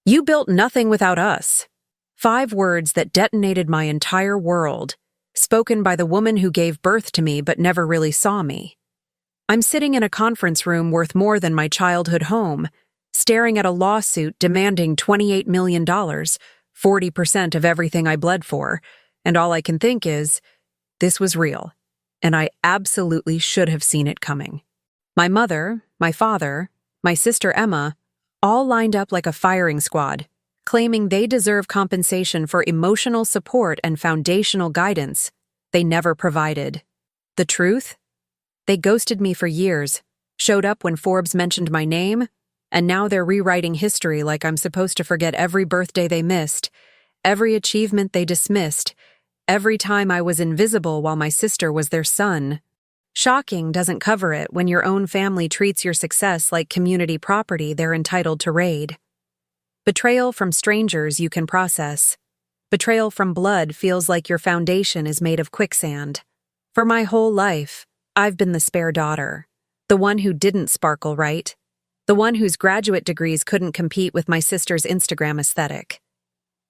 You built nothing without us. 5 words that detonated my entire world, spoken by the woman who gave birth to me but never really saw me. I'm sitting in a conference room worth more than my childhood home, staring at a lawsuit demanding $28 million, 40% of everything I bled for, and all I can think is, this was real, and I absolutely should have seen it coming. My mother, my father, my sister Emma, all lined up like a firing squad, claiming they deserve compensation for emotional support and foundational guidance they never provided. The truth? They ghosted me for years, showed up when Forbes mentioned my name, and now they're rewriting history like I'm supposed to forget every birthday they missed, every achievement they dismissed, every time I was invisible while my sister was their son. Shocking doesn't cover it when your own family treats your success like community property they're entitled to raid. Betrayal from strangers you can process. Betrayal from blood feels like your foundation is made of quicksand. For my whole life, I've been the spare daughter, the one who didn't sparkle right, the one whose graduate degrees couldn't compete with my sister's Instagram aesthetic.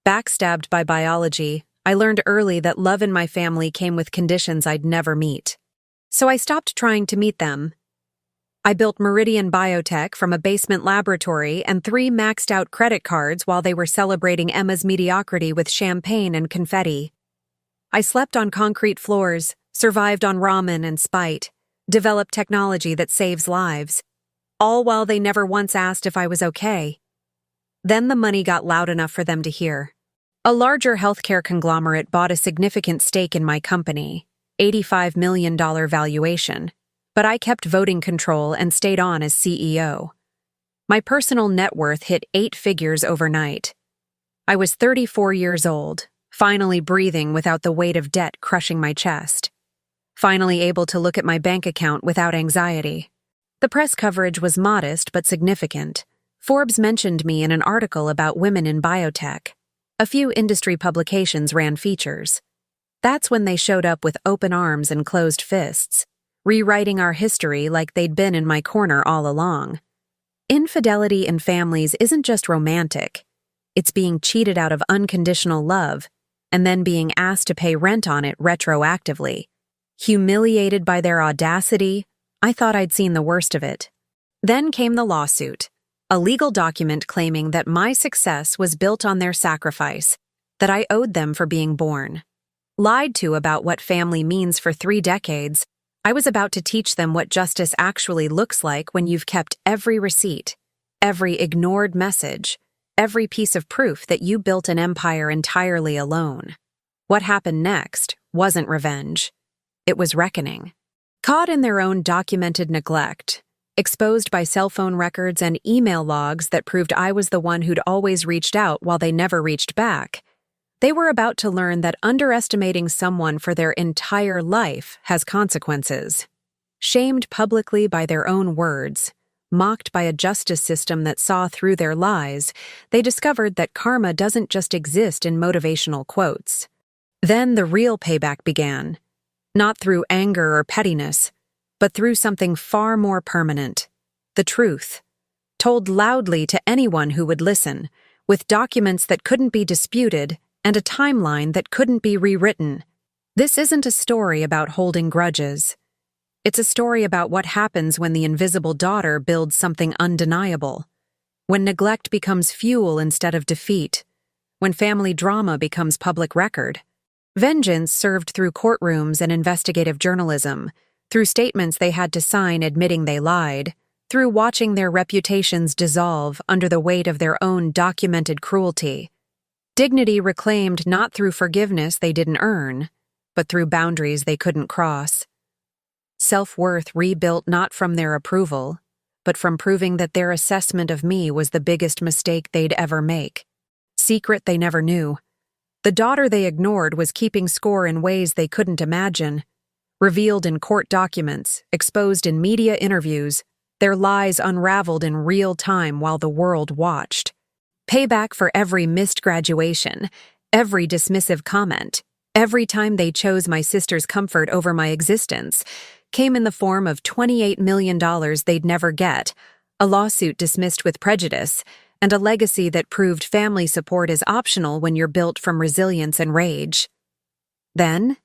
Backstabbed by biology, I learned early that love in my family came with conditions I'd never meet. So I stopped trying to meet them. I built Meridian Biotech from a basement laboratory and 3 maxed-out credit cards while they were celebrating Emma's mediocrity with champagne and confetti. I slept on concrete floors, survived on ramen and spite, developed technology that saves lives, all while they never once asked if I was okay. Then the money got loud enough for them to hear. A larger healthcare conglomerate bought a significant stake in my company, $85 million valuation, but I kept voting control and stayed on as CEO. My personal net worth hit 8 figures overnight. I was 34 years old, finally breathing without the weight of debt crushing my chest. Finally able to look at my bank account without anxiety. The press coverage was modest but significant. Forbes mentioned me in an article about women in biotech. A few industry publications ran features. That's when they showed up with open arms and closed fists, rewriting our history like they'd been in my corner all along. Infidelity in families isn't just romantic. It's being cheated out of unconditional love, and then being asked to pay rent on it retroactively. Humiliated by their audacity, I thought I'd seen the worst of it. Then came the lawsuit, a legal document claiming that my success was built on their sacrifice, that I owed them for being born. Lied to about what family means for 3 decades, I was about to teach them what justice actually looks like when you've kept every receipt, every ignored message, every piece of proof that you built an empire entirely alone. What happened next wasn't revenge. It was reckoning. Caught in their own documented neglect, exposed by cell phone records and email logs that proved I was the one who'd always reached out while they never reached back, they were about to learn that underestimating someone for their entire life has consequences. Shamed publicly by their own words, mocked by a justice system that saw through their lies, they discovered that karma doesn't just exist in motivational quotes. Then the real payback began. Not through anger or pettiness, but through something far more permanent. The truth, told loudly to anyone who would listen, with documents that couldn't be disputed and a timeline that couldn't be rewritten. This isn't a story about holding grudges. It's a story about what happens when the invisible daughter builds something undeniable, when neglect becomes fuel instead of defeat, when family drama becomes public record. Vengeance served through courtrooms and investigative journalism, through statements they had to sign admitting they lied, through watching their reputations dissolve under the weight of their own documented cruelty. Dignity reclaimed not through forgiveness they didn't earn, but through boundaries they couldn't cross. Self-worth rebuilt not from their approval, but from proving that their assessment of me was the biggest mistake they'd ever make. Secret they never knew. The daughter they ignored was keeping score in ways they couldn't imagine. Revealed in court documents, exposed in media interviews, their lies unraveled in real time while the world watched. Payback for every missed graduation, every dismissive comment, every time they chose my sister's comfort over my existence, came in the form of $28 million they'd never get, a lawsuit dismissed with prejudice, and a legacy that proved family support is optional when you're built from resilience and rage. Then,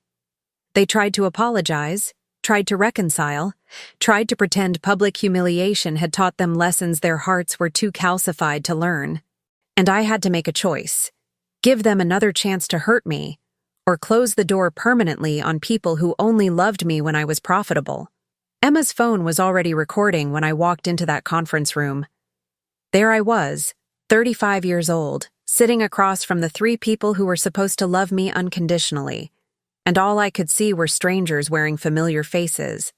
they tried to apologize, tried to reconcile, tried to pretend public humiliation had taught them lessons their hearts were too calcified to learn. And I had to make a choice: give them another chance to hurt me, or close the door permanently on people who only loved me when I was profitable. Emma's phone was already recording when I walked into that conference room. There I was, 35 years old, sitting across from the 3 people who were supposed to love me unconditionally, and all I could see were strangers wearing familiar faces.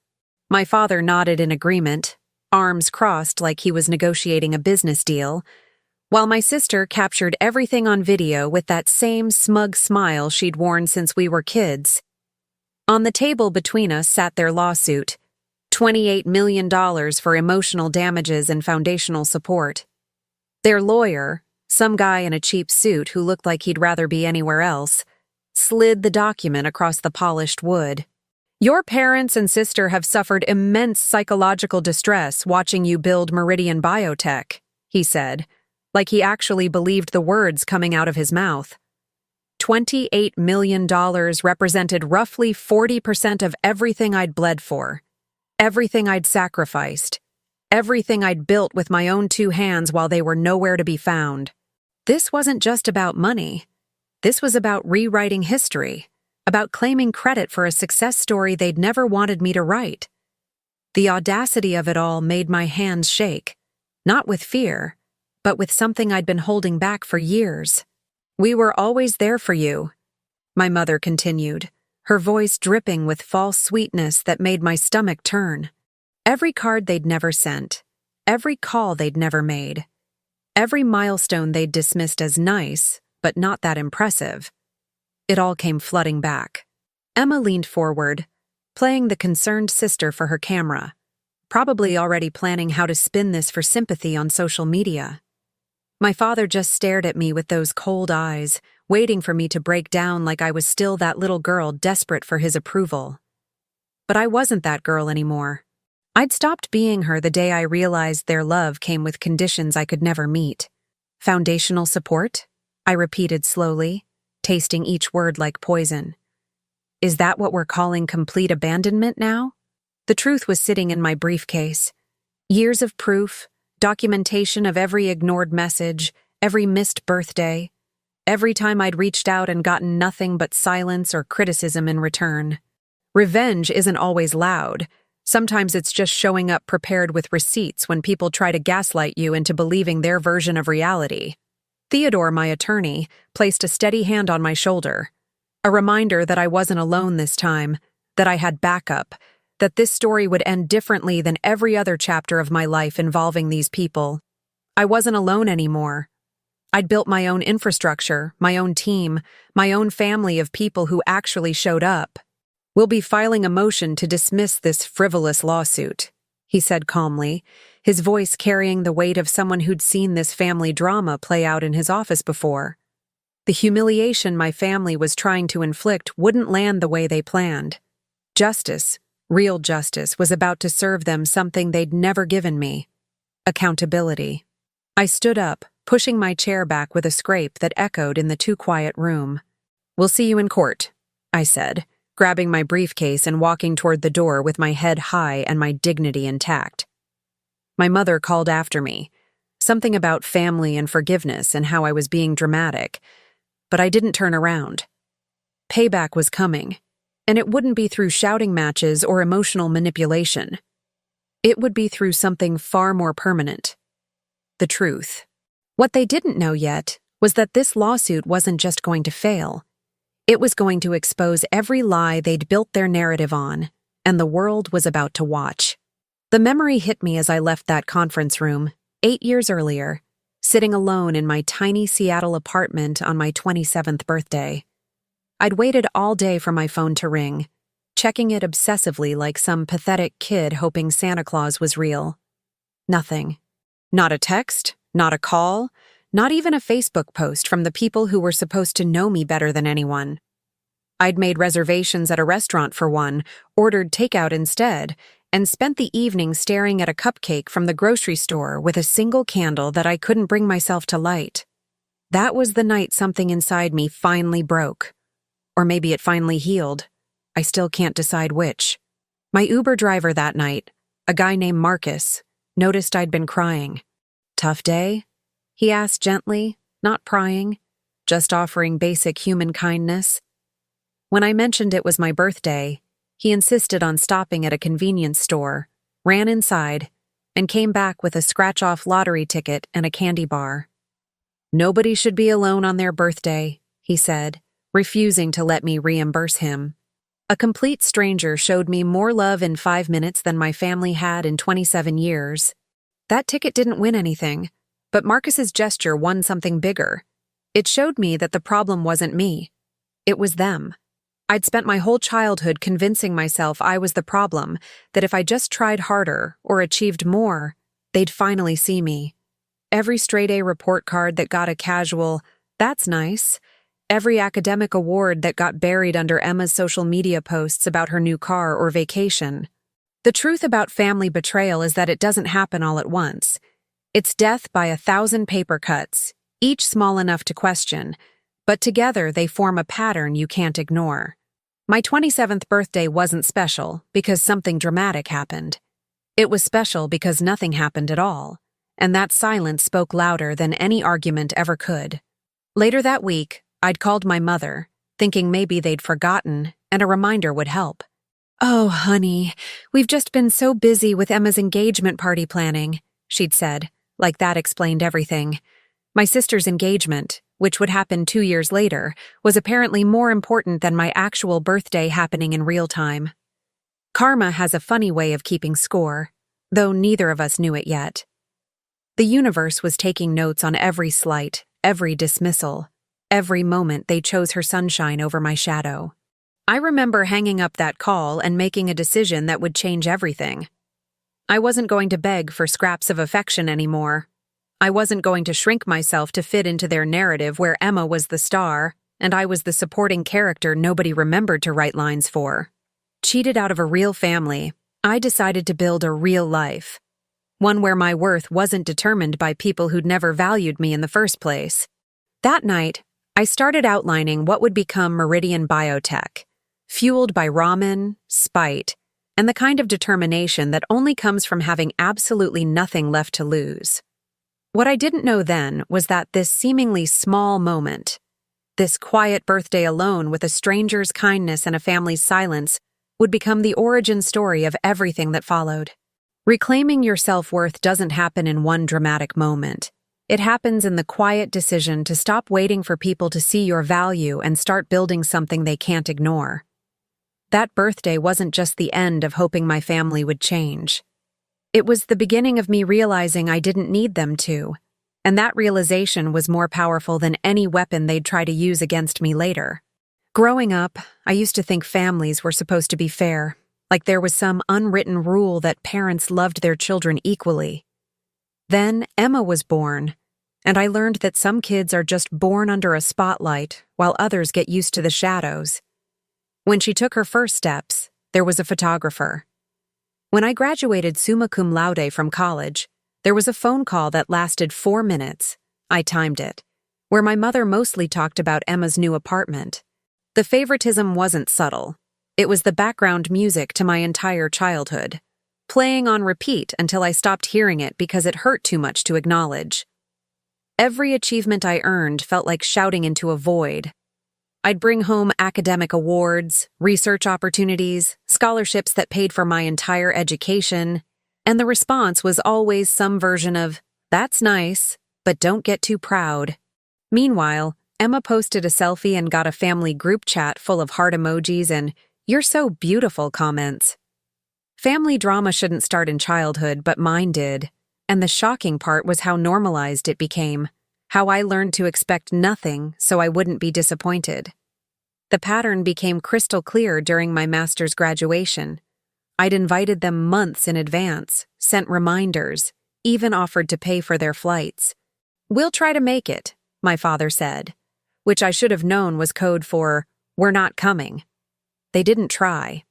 My father nodded in agreement, arms crossed like he was negotiating a business deal, while my sister captured everything on video with that same smug smile she'd worn since we were kids. On the table between us sat their lawsuit, $28 million for emotional damages and foundational support. Their lawyer, some guy in a cheap suit who looked like he'd rather be anywhere else, slid the document across the polished wood. Your parents and sister have suffered immense psychological distress watching you build Meridian Biotech, he said, like he actually believed the words coming out of his mouth. $28 million represented roughly 40% of everything I'd bled for, everything I'd sacrificed, everything I'd built with my own 2 hands while they were nowhere to be found. This wasn't just about money. This was about rewriting history, about claiming credit for a success story they'd never wanted me to write. The audacity of it all made my hands shake, not with fear, but with something I'd been holding back for years. We were always there for you, my mother continued, her voice dripping with false sweetness that made my stomach turn. Every card they'd never sent, every call they'd never made, every milestone they'd dismissed as nice, but not that impressive. It all came flooding back. Emma leaned forward, playing the concerned sister for her camera, probably already planning how to spin this for sympathy on social media. My father just stared at me with those cold eyes, waiting for me to break down like I was still that little girl desperate for his approval. But I wasn't that girl anymore. I'd stopped being her the day I realized their love came with conditions I could never meet. Foundational support? I repeated slowly, tasting each word like poison. Is that what we're calling complete abandonment now? The truth was sitting in my briefcase. Years of proof, documentation of every ignored message, every missed birthday, every time I'd reached out and gotten nothing but silence or criticism in return. Revenge isn't always loud. Sometimes it's just showing up prepared with receipts when people try to gaslight you into believing their version of reality. Theodore, my attorney, placed a steady hand on my shoulder, a reminder that I wasn't alone this time, that I had backup, that this story would end differently than every other chapter of my life involving these people. I wasn't alone anymore. I'd built my own infrastructure, my own team, my own family of people who actually showed up. We'll be filing a motion to dismiss this frivolous lawsuit, he said calmly, his voice carrying the weight of someone who'd seen this family drama play out in his office before. The humiliation my family was trying to inflict wouldn't land the way they planned. Justice, real justice, was about to serve them something they'd never given me: accountability. I stood up, pushing my chair back with a scrape that echoed in the too-quiet room. "We'll see you in court," I said, grabbing my briefcase and walking toward the door with my head high and my dignity intact. My mother called after me, something about family and forgiveness and how I was being dramatic, but I didn't turn around. Payback was coming, and it wouldn't be through shouting matches or emotional manipulation. It would be through something far more permanent: the truth. What they didn't know yet was that this lawsuit wasn't just going to fail. It was going to expose every lie they'd built their narrative on, and the world was about to watch. The memory hit me as I left that conference room, 8 years earlier, sitting alone in my tiny Seattle apartment on my 27th birthday. I'd waited all day for my phone to ring, checking it obsessively like some pathetic kid hoping Santa Claus was real. Nothing. Not a text, not a call, not even a Facebook post from the people who were supposed to know me better than anyone. I'd made reservations at a restaurant for one, ordered takeout instead, and spent the evening staring at a cupcake from the grocery store with a single candle that I couldn't bring myself to light. That was the night something inside me finally broke. Or maybe it finally healed. I still can't decide which. My Uber driver that night, a guy named Marcus, noticed I'd been crying. "Tough day?" he asked gently, not prying, just offering basic human kindness. When I mentioned it was my birthday, he insisted on stopping at a convenience store, ran inside, and came back with a scratch-off lottery ticket and a candy bar. "Nobody should be alone on their birthday," he said, refusing to let me reimburse him. A complete stranger showed me more love in 5 minutes than my family had in 27 years. That ticket didn't win anything, but Marcus's gesture won something bigger. It showed me that the problem wasn't me. It was them. I'd spent my whole childhood convincing myself I was the problem, that if I just tried harder or achieved more, they'd finally see me. Every straight-A report card that got a casual, "That's nice," every academic award that got buried under Emma's social media posts about her new car or vacation. The truth about family betrayal is that it doesn't happen all at once. It's death by 1,000 paper cuts, each small enough to question, but together they form a pattern you can't ignore. My 27th birthday wasn't special because something dramatic happened. It was special because nothing happened at all, and that silence spoke louder than any argument ever could. Later that week, I'd called my mother, thinking maybe they'd forgotten and a reminder would help. "Oh, honey, we've just been so busy with Emma's engagement party planning," she'd said, like that explained everything. My sister's engagement, which would happen 2 years later, was apparently more important than my actual birthday happening in real time. Karma has a funny way of keeping score, though neither of us knew it yet. The universe was taking notes on every slight, every dismissal, every moment they chose her sunshine over my shadow. I remember hanging up that call and making a decision that would change everything. I wasn't going to beg for scraps of affection anymore. I wasn't going to shrink myself to fit into their narrative where Emma was the star and I was the supporting character nobody remembered to write lines for. Cheated out of a real family, I decided to build a real life. One where my worth wasn't determined by people who'd never valued me in the first place. That night, I started outlining what would become Meridian Biotech, fueled by ramen, spite, and the kind of determination that only comes from having absolutely nothing left to lose. What I didn't know then was that this seemingly small moment, this quiet birthday alone with a stranger's kindness and a family's silence, would become the origin story of everything that followed. Reclaiming your self-worth doesn't happen in one dramatic moment. It happens in the quiet decision to stop waiting for people to see your value and start building something they can't ignore. That birthday wasn't just the end of hoping my family would change. It was the beginning of me realizing I didn't need them to, and that realization was more powerful than any weapon they'd try to use against me later. Growing up, I used to think families were supposed to be fair, like there was some unwritten rule that parents loved their children equally. Then Emma was born, and I learned that some kids are just born under a spotlight while others get used to the shadows. When she took her first steps, there was a photographer. When I graduated summa cum laude from college, there was a phone call that lasted 4 minutes, I timed it, where my mother mostly talked about Emma's new apartment. The favoritism wasn't subtle. It was the background music to my entire childhood, playing on repeat until I stopped hearing it because it hurt too much to acknowledge. Every achievement I earned felt like shouting into a void. I'd bring home academic awards, research opportunities, scholarships that paid for my entire education, and the response was always some version of, "That's nice, but don't get too proud." Meanwhile, Emma posted a selfie and got a family group chat full of heart emojis and "You're so beautiful" comments. Family drama shouldn't start in childhood, but mine did. And the shocking part was how normalized it became, how I learned to expect nothing so I wouldn't be disappointed. The pattern became crystal clear during my master's graduation. I'd invited them months in advance, sent reminders, even offered to pay for their flights. "We'll try to make it," my father said, which I should have known was code for, "We're not coming." They didn't try.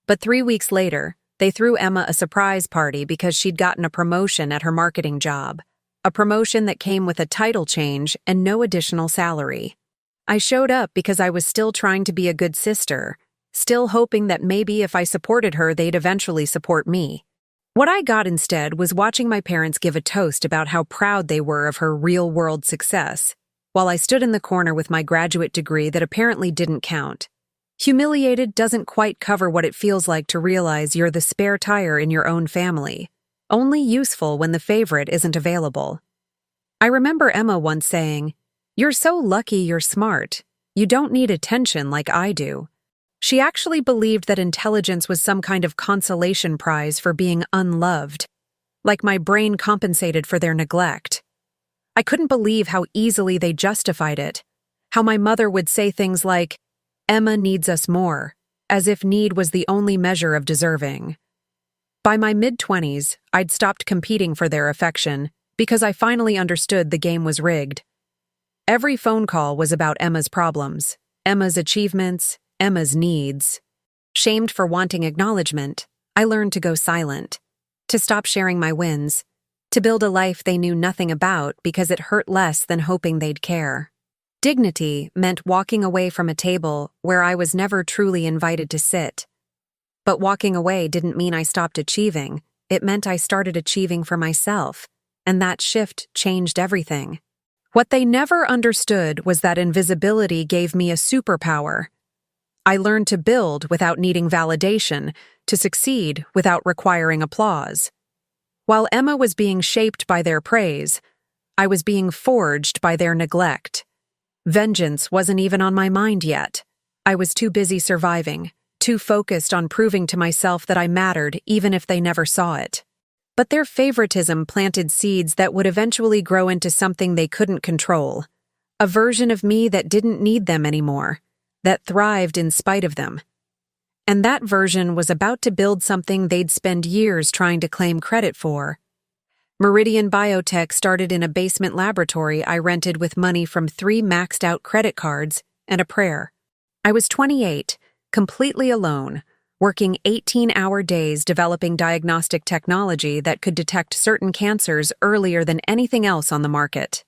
But 3 weeks later, They threw Emma a surprise party because she'd gotten a promotion at her marketing job, a promotion that came with a title change and no additional salary. I showed up because I was still trying to be a good sister, still hoping that maybe if I supported her, they'd eventually support me. What I got instead was watching my parents give a toast about how proud they were of her real-world success, while I stood in the corner with my graduate degree that apparently didn't count. Humiliated doesn't quite cover what it feels like to realize you're the spare tire in your own family, only useful when the favorite isn't available. I remember Emma once saying, "You're so lucky you're smart. You don't need attention like I do." She actually believed that intelligence was some kind of consolation prize for being unloved, like my brain compensated for their neglect. I couldn't believe how easily they justified it, how my mother would say things like, "Emma needs us more," as if need was the only measure of deserving. By my mid-20s, I'd stopped competing for their affection because I finally understood the game was rigged. Every phone call was about Emma's problems, Emma's achievements, Emma's needs. Shamed for wanting acknowledgement, I learned to go silent, to stop sharing my wins, to build a life they knew nothing about because it hurt less than hoping they'd care. Dignity meant walking away from a table where I was never truly invited to sit. But walking away didn't mean I stopped achieving, it meant I started achieving for myself, and that shift changed everything. What they never understood was that invisibility gave me a superpower. I learned to build without needing validation, to succeed without requiring applause. While Emma was being shaped by their praise, I was being forged by their neglect. Vengeance wasn't even on my mind yet. I was too busy surviving, too focused on proving to myself that I mattered even if they never saw it. But their favoritism planted seeds that would eventually grow into something they couldn't control, a version of me that didn't need them anymore, that thrived in spite of them. And that version was about to build something they'd spend years trying to claim credit for. Meridian Biotech started in a basement laboratory I rented with money from 3 maxed-out credit cards and a prayer. I was 28, completely alone, working 18-hour days developing diagnostic technology that could detect certain cancers earlier than anything else on the market.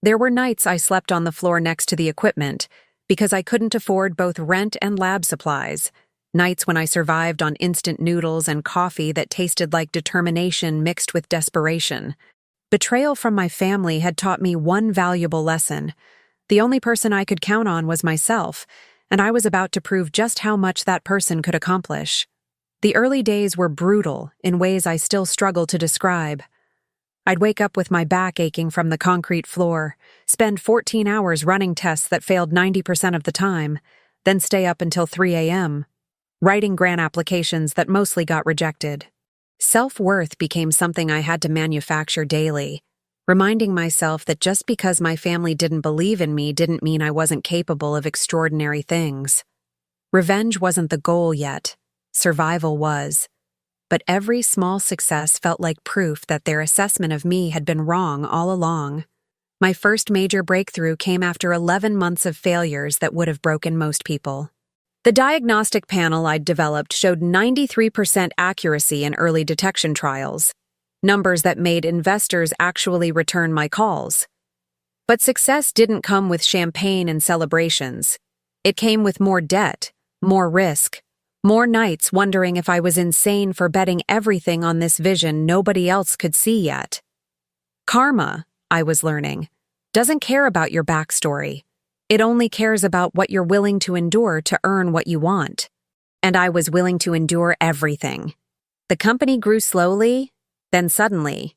There were nights I slept on the floor next to the equipment because I couldn't afford both rent and lab supplies, nights when I survived on instant noodles and coffee that tasted like determination mixed with desperation. Betrayal from my family had taught me one valuable lesson. The only person I could count on was myself, and I was about to prove just how much that person could accomplish. The early days were brutal in ways I still struggle to describe. I'd wake up with my back aching from the concrete floor, spend 14 hours running tests that failed 90% of the time, then stay up until 3 a.m., writing grant applications that mostly got rejected. Self-worth became something I had to manufacture daily, reminding myself that just because my family didn't believe in me didn't mean I wasn't capable of extraordinary things. Revenge wasn't the goal yet. Survival was. But every small success felt like proof that their assessment of me had been wrong all along. My first major breakthrough came after 11 months of failures that would have broken most people. The diagnostic panel I'd developed showed 93% accuracy in early detection trials, numbers that made investors actually return my calls. But success didn't come with champagne and celebrations. It came with more debt, more risk, more nights wondering if I was insane for betting everything on this vision nobody else could see yet. Karma, I was learning, doesn't care about your backstory. It only cares about what you're willing to endure to earn what you want. And I was willing to endure everything. The company grew slowly, then suddenly.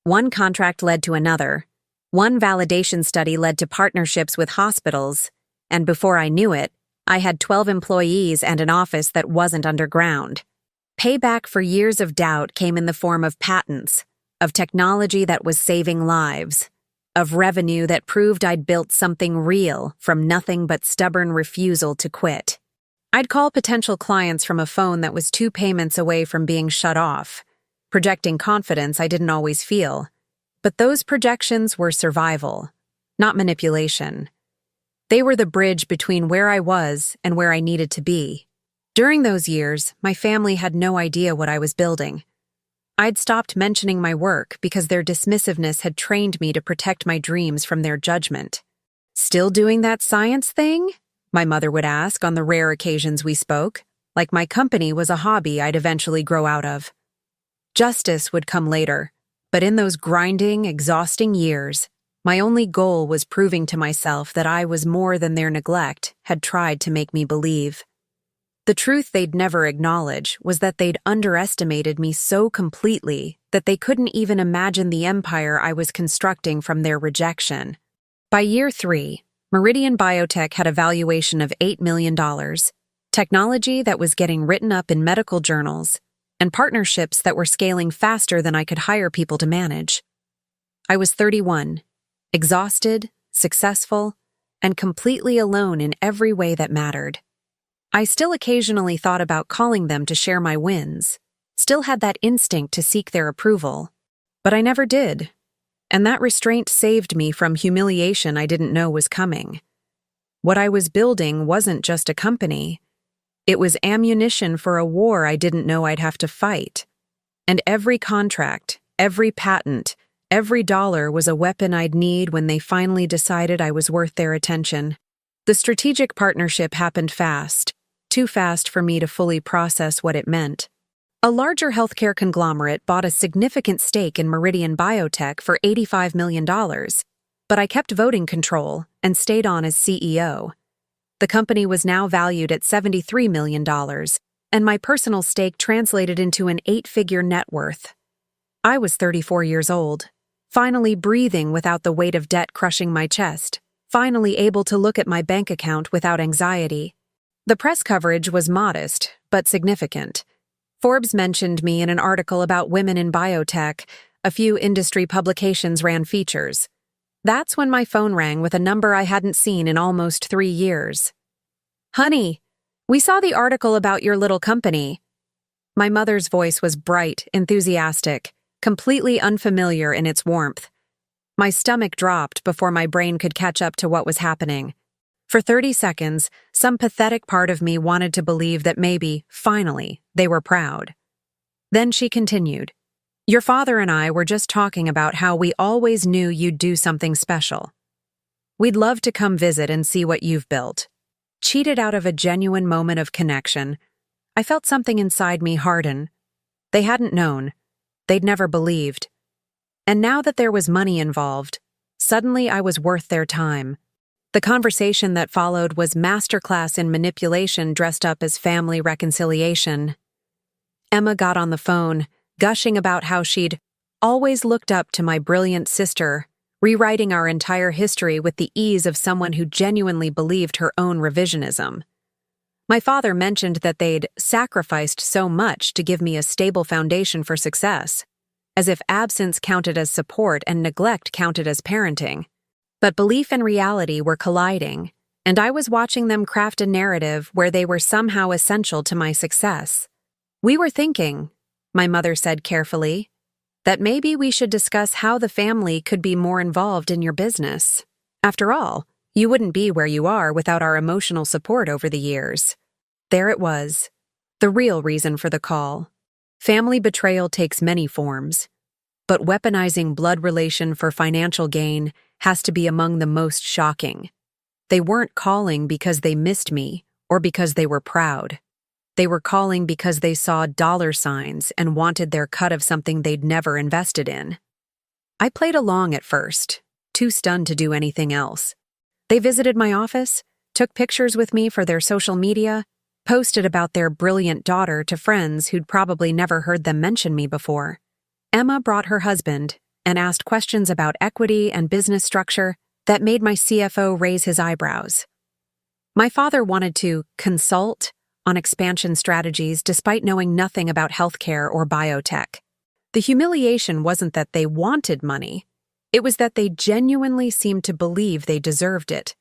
One contract led to another. One validation study led to partnerships with hospitals, and before I knew it, I had 12 employees and an office that wasn't underground. Payback for years of doubt came in the form of patents, of technology that was saving lives, of revenue that proved I'd built something real from nothing but stubborn refusal to quit. I'd call potential clients from a phone that was 2 payments away from being shut off, projecting confidence I didn't always feel. But those projections were survival, not manipulation. They were the bridge between where I was and where I needed to be. During those years, my family had no idea what I was building. I'd stopped mentioning my work because their dismissiveness had trained me to protect my dreams from their judgment. "Still doing that science thing?" my mother would ask on the rare occasions we spoke, like my company was a hobby I'd eventually grow out of. Justice would come later, but in those grinding, exhausting years, my only goal was proving to myself that I was more than their neglect had tried to make me believe. The truth they'd never acknowledge was that they'd underestimated me so completely that they couldn't even imagine the empire I was constructing from their rejection. By year 3, Meridian Biotech had a valuation of $8 million, technology that was getting written up in medical journals, and partnerships that were scaling faster than I could hire people to manage. I was 31, exhausted, successful, and completely alone in every way that mattered. I still occasionally thought about calling them to share my wins, still had that instinct to seek their approval, but I never did, and that restraint saved me from humiliation I didn't know was coming. What I was building wasn't just a company. It was ammunition for a war I didn't know I'd have to fight. And every contract, every patent, every dollar was a weapon I'd need when they finally decided I was worth their attention. The strategic partnership happened fast, too fast for me to fully process what it meant. A larger healthcare conglomerate bought a significant stake in Meridian Biotech for $85 million, but I kept voting control and stayed on as CEO. The company was now valued at $73 million, and my personal stake translated into an 8-figure net worth. I was 34 years old, finally breathing without the weight of debt crushing my chest, finally able to look at my bank account without anxiety. The press coverage was modest, but significant. Forbes mentioned me in an article about women in biotech. A few industry publications ran features. That's when my phone rang with a number I hadn't seen in almost 3 years. "Honey, we saw the article about your little company." My mother's voice was bright, enthusiastic, completely unfamiliar in its warmth. My stomach dropped before my brain could catch up to what was happening. For 30 seconds, some pathetic part of me wanted to believe that maybe, finally, they were proud. Then she continued, "Your father and I were just talking about how we always knew you'd do something special. We'd love to come visit and see what you've built." Cheated out of a genuine moment of connection, I felt something inside me harden. They hadn't known. They'd never believed. And now that there was money involved, suddenly I was worth their time. The conversation that followed was masterclass in manipulation dressed up as family reconciliation. Emma got on the phone, gushing about how she'd always looked up to my brilliant sister, rewriting our entire history with the ease of someone who genuinely believed her own revisionism. My father mentioned that they'd sacrificed so much to give me a stable foundation for success, as if absence counted as support and neglect counted as parenting. But belief and reality were colliding, and I was watching them craft a narrative where they were somehow essential to my success. "We were thinking," my mother said carefully, "that maybe we should discuss how the family could be more involved in your business. After all, you wouldn't be where you are without our emotional support over the years." There it was, the real reason for the call. Family betrayal takes many forms, but weaponizing blood relation for financial gain has to be among the most shocking. They weren't calling because they missed me or because they were proud. They were calling because they saw dollar signs and wanted their cut of something they'd never invested in. I played along at first, too stunned to do anything else. They visited my office, took pictures with me for their social media, posted about their brilliant daughter to friends who'd probably never heard them mention me before. Emma brought her husband and asked questions about equity and business structure that made my CFO raise his eyebrows. My father wanted to consult on expansion strategies despite knowing nothing about healthcare or biotech. The humiliation wasn't that they wanted money, it was that they genuinely seemed to believe they deserved it,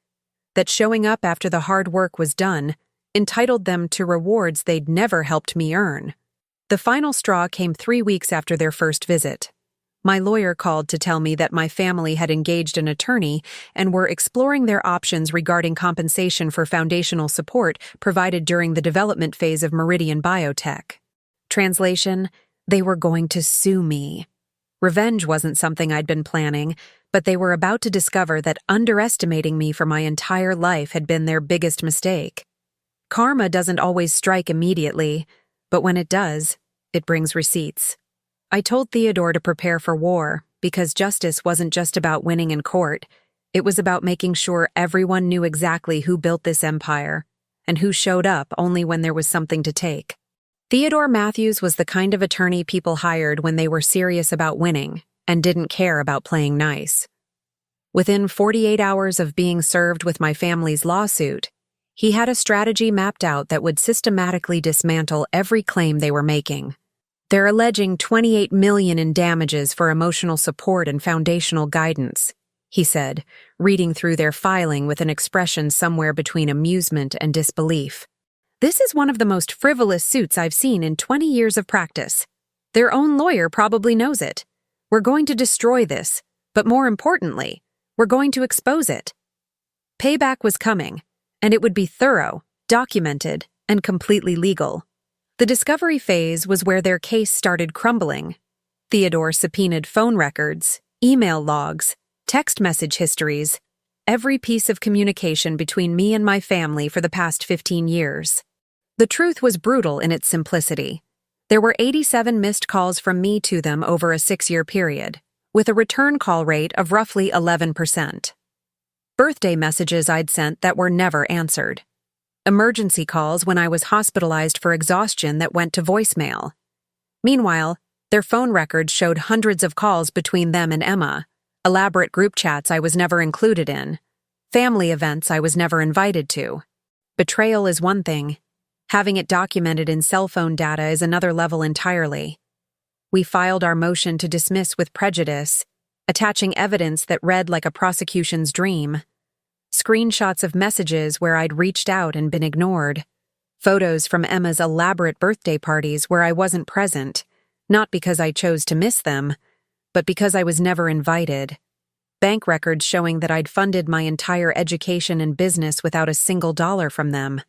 that showing up after the hard work was done entitled them to rewards they'd never helped me earn. The final straw came 3 weeks after their first visit. my lawyer called to tell me that my family had engaged an attorney and were exploring their options regarding compensation for foundational support provided during the development phase of Meridian Biotech. Translation: they were going to sue me. Revenge wasn't something I'd been planning, but they were about to discover that underestimating me for my entire life had been their biggest mistake. Karma doesn't always strike immediately, but when it does, it brings receipts. I told Theodore to prepare for war because justice wasn't just about winning in court. It was about making sure everyone knew exactly who built this empire and who showed up only when there was something to take. Theodore Matthews was the kind of attorney people hired when they were serious about winning and didn't care about playing nice. Within 48 hours of being served with my family's lawsuit, he had a strategy mapped out that would systematically dismantle every claim they were making. They're alleging $28 million in damages for emotional support and foundational guidance, he said, reading through their filing with an expression somewhere between amusement and disbelief. This is one of the most frivolous suits I've seen in 20 years of practice. Their own lawyer probably knows it. We're going to destroy this, but more importantly, we're going to expose it. Payback was coming, and it would be thorough, documented, and completely legal. The discovery phase was where their case started crumbling. Theodore subpoenaed phone records, email logs, text message histories, every piece of communication between me and my family for the past 15 years. The truth was brutal in its simplicity. There were 87 missed calls from me to them over a 6-year period, with a return call rate of roughly 11%. Birthday messages I'd sent that were never answered. Emergency calls when I was hospitalized for exhaustion that went to voicemail. Meanwhile, their phone records showed hundreds of calls between them and Emma, elaborate group chats I was never included in, family events I was never invited to. Betrayal is one thing. Having it documented in cell phone data is another level entirely. We filed our motion to dismiss with prejudice, attaching evidence that read like a prosecution's dream. Screenshots of messages where I'd reached out and been ignored. Photos from Emma's elaborate birthday parties where I wasn't present, not because I chose to miss them, but because I was never invited. Bank records showing that I'd funded my entire education and business without a single dollar from them.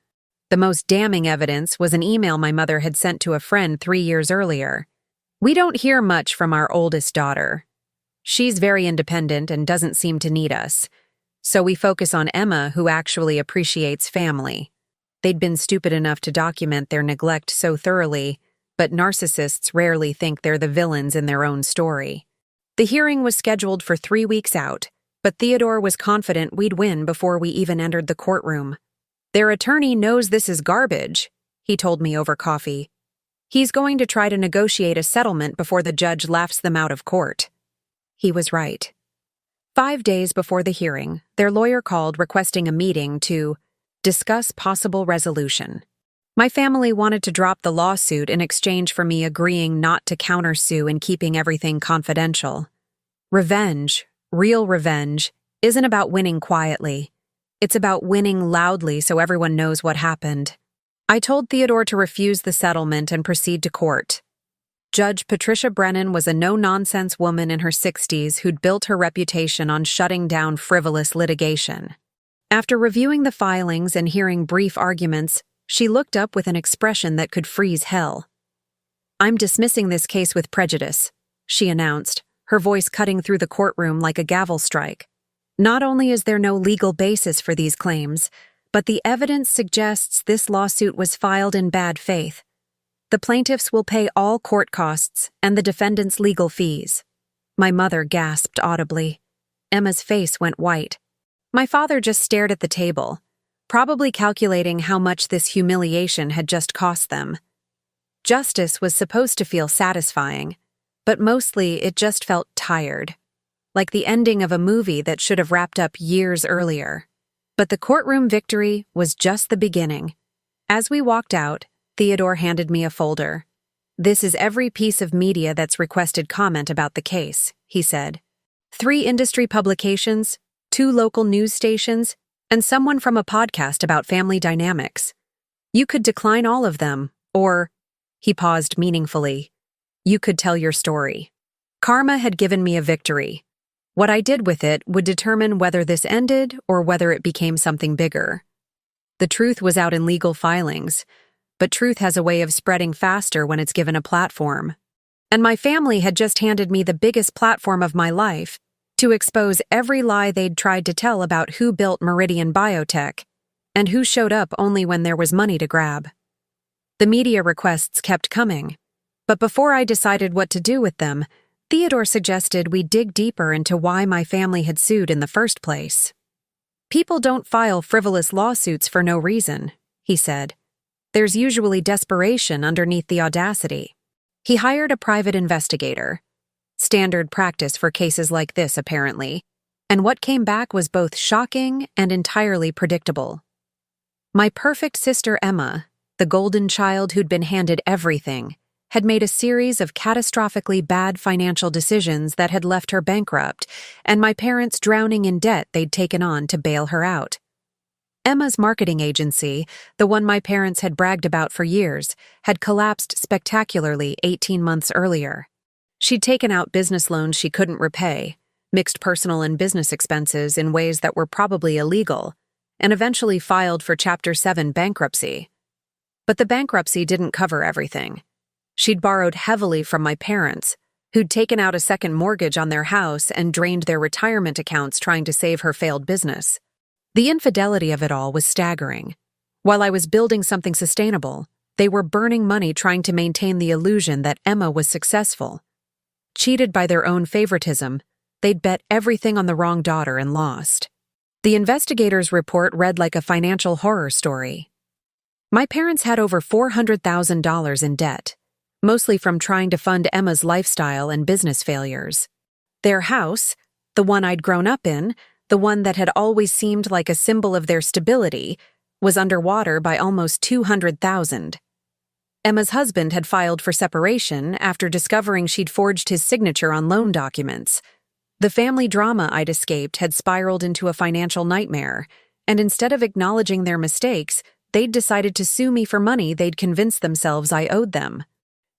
The most damning evidence was an email my mother had sent to a friend 3 years earlier. We don't hear much from our oldest daughter. She's very independent and doesn't seem to need us. So we focus on Emma, who actually appreciates family. They'd been stupid enough to document their neglect so thoroughly, but narcissists rarely think they're the villains in their own story. The hearing was scheduled for 3 weeks out, but Theodore was confident we'd win before we even entered the courtroom. Their attorney knows this is garbage, he told me over coffee. He's going to try to negotiate a settlement before the judge laughs them out of court. He was right. 5 days before the hearing, their lawyer called requesting a meeting to discuss possible resolution. My family wanted to drop the lawsuit in exchange for me agreeing not to countersue and keeping everything confidential. Revenge, real revenge, isn't about winning quietly. It's about winning loudly so everyone knows what happened. I told Theodore to refuse the settlement and proceed to court. Judge Patricia Brennan was a no-nonsense woman in her 60s who'd built her reputation on shutting down frivolous litigation. After reviewing the filings and hearing brief arguments, she looked up with an expression that could freeze hell. "I'm dismissing this case with prejudice," she announced, her voice cutting through the courtroom like a gavel strike. Not only is there no legal basis for these claims, but the evidence suggests this lawsuit was filed in bad faith. The plaintiffs will pay all court costs and the defendant's legal fees. My mother gasped audibly. Emma's face went white. My father just stared at the table, probably calculating how much this humiliation had just cost them. Justice was supposed to feel satisfying, but mostly it just felt tired, like the ending of a movie that should have wrapped up years earlier. But the courtroom victory was just the beginning. As we walked out, Theodore handed me a folder. "This is every piece of media that's requested comment about the case," he said. 3 industry publications, 2 local news stations, and someone from a podcast about family dynamics. You could decline all of them, or, he paused meaningfully, you could tell your story. Karma had given me a victory. What I did with it would determine whether this ended or whether it became something bigger. The truth was out in legal filings, but truth has a way of spreading faster when it's given a platform. And my family had just handed me the biggest platform of my life to expose every lie they'd tried to tell about who built Meridian Biotech and who showed up only when there was money to grab. The media requests kept coming, but before I decided what to do with them, Theodore suggested we dig deeper into why my family had sued in the first place. People don't file frivolous lawsuits for no reason, he said. There's usually desperation underneath the audacity. He hired a private investigator. Standard practice for cases like this, apparently, and what came back was both shocking and entirely predictable. My perfect sister Emma, the golden child who'd been handed everything, had made a series of catastrophically bad financial decisions that had left her bankrupt, and my parents drowning in debt they'd taken on to bail her out. Emma's marketing agency, the one my parents had bragged about for years, had collapsed spectacularly 18 months earlier. She'd taken out business loans she couldn't repay, mixed personal and business expenses in ways that were probably illegal, and eventually filed for Chapter 7 bankruptcy. But the bankruptcy didn't cover everything. She'd borrowed heavily from my parents, who'd taken out a second mortgage on their house and drained their retirement accounts trying to save her failed business. The infidelity of it all was staggering. While I was building something sustainable, they were burning money trying to maintain the illusion that Emma was successful. Cheated by their own favoritism, they'd bet everything on the wrong daughter and lost. The investigator's report read like a financial horror story. My parents had over $400,000 in debt, mostly from trying to fund Emma's lifestyle and business failures. Their house, the one I'd grown up in, the one that had always seemed like a symbol of their stability, was underwater by almost $200,000. Emma's husband had filed for separation after discovering she'd forged his signature on loan documents. The family drama I'd escaped had spiraled into a financial nightmare, and instead of acknowledging their mistakes, they'd decided to sue me for money they'd convinced themselves I owed them.